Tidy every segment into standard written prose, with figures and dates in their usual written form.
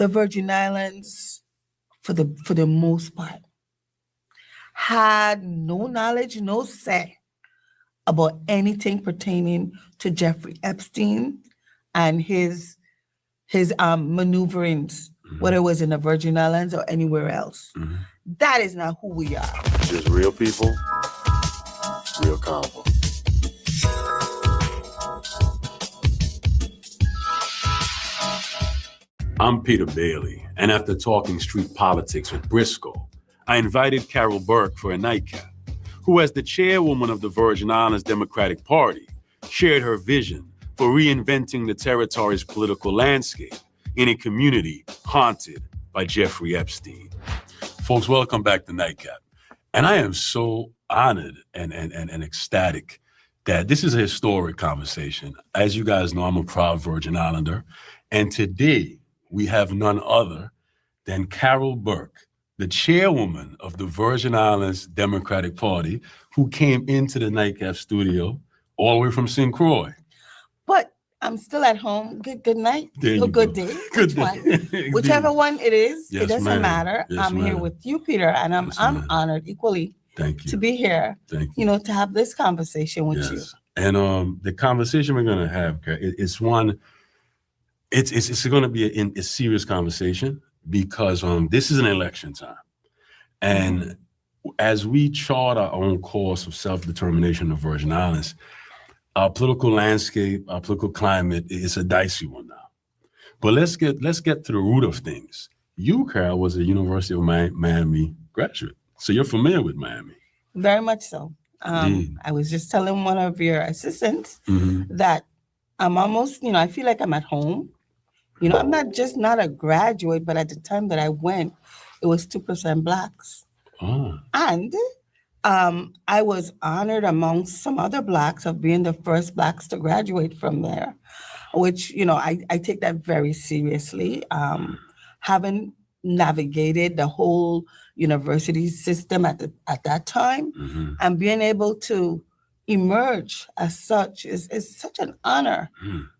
the Virgin Islands, for the most part, had no knowledge, no say about anything pertaining to Jeffrey Epstein and his maneuverings, whether it was in the Virgin Islands or anywhere else. That is not who we are. Just real people, real convo. I'm Peter Bailey, and after talking street politics with Briscoe, I invited Carol Burke for a nightcap, who, as the chairwoman of the Virgin Islands Democratic Party, shared her vision for reinventing the territory's political landscape in a community haunted by Jeffrey Epstein. Folks, welcome back to Nightcap. And I am so honored and ecstatic that this is a historic conversation. As you guys know, I'm a proud Virgin Islander. And today we have none other than Carol Burke, the chairwoman of the Virgin Islands Democratic Party, who came into the Nightcap studio all the way from St. Croix. But I'm still at home. Good night. Good day. Good Which day. one? Whichever one it is, Yes, it doesn't ma'am. matter. Yes, I'm here ma'am. with you, Peter, and I'm honored equally Thank you. to be here. Thank you. To have this conversation with you. And the conversation we're going to have, it's one. It's going to be a serious conversation because this is an election time, and as we chart our own course of self-determination in the Virgin Islands, our political landscape, our political climate is a dicey one now. But let's get to the root of things. You, Carol, was a University of Miami graduate, so you're familiar with Miami. Very much so. I was just telling one of your assistants that I'm almost, I feel like I'm at home. I'm not a graduate, but at the time that I went, it was 2% Blacks. Oh. And I was honored among some other Blacks of being the first Blacks to graduate from there, which, I take that very seriously. Having navigated the whole university system at that time and being able to emerge as such is such an honor.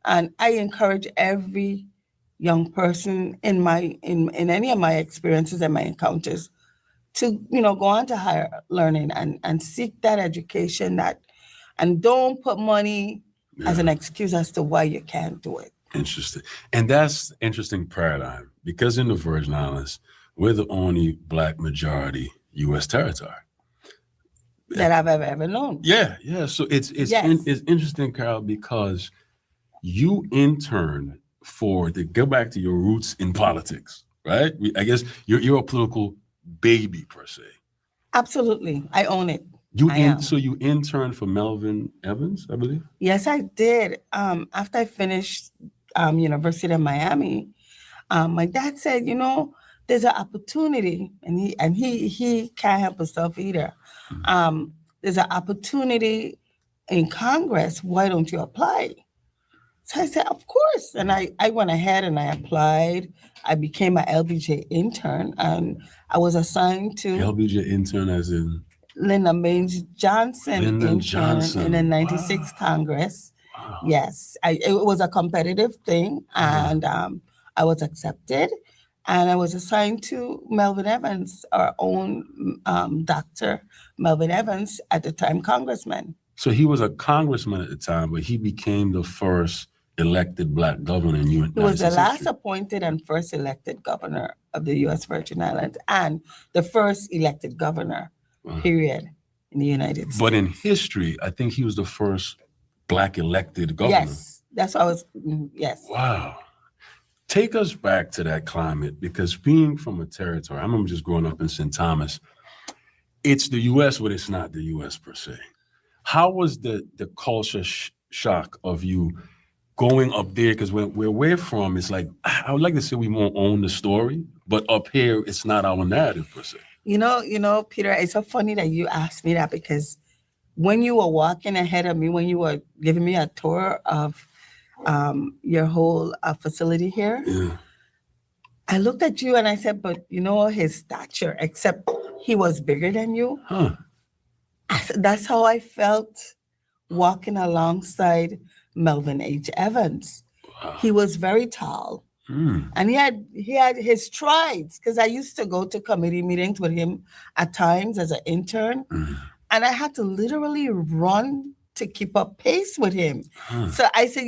And I encourage every young person in any of my experiences and my encounters to go on to higher learning and seek that education and don't put money as an excuse as to why you can't do it. Interesting. And that's interesting paradigm because in the Virgin Islands, we're the only Black majority U.S. territory that I've ever known. Yeah. So it's interesting, Carol, because you interned to go back to your roots in politics, right? I guess you're a political baby per se. Absolutely, I own it. So you interned for Melvin Evans, I believe? Yes, I did. After I finished University of Miami, my dad said, there's an opportunity, and he can't help himself either. There's an opportunity in Congress. Why don't you apply? So I said, of course. And I went ahead and I applied. I became an LBJ intern, and I was assigned to LBJ intern as in Lyndon Baines Johnson intern in the 96 Congress. Wow. Yes, it was a competitive thing, and I was accepted. And I was assigned to Melvin Evans, our own Dr. Melvin Evans, at the time congressman. So he was a congressman at the time, but he became the first elected Black governor in U.S. He was the last appointed and first elected governor of the U.S. Virgin Islands and the first elected governor, period, in the United States. But in history, I think he was the first Black elected governor. Yes, that's what I was, yes. Wow. Take us back to that climate, because being from a territory, I remember just growing up in St. Thomas, it's the U.S., but it's not the U.S. per se. How was the culture shock of you going up there? Because where we're from, it's like, I would like to say we won't own the story, but up here, it's not our narrative per se. Peter, it's so funny that you asked me that, because when you were walking ahead of me, when you were giving me a tour of your whole facility here, I looked at you and I said, but his stature, except he was bigger than you. That's how I felt walking alongside Melvin H. Evans. Wow. He was very tall. And he had his strides, because I used to go to committee meetings with him at times as an intern, and I had to literally run to keep up pace with him. So I said,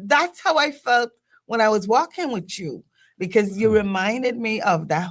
that's how I felt when I was walking with you, because you reminded me of that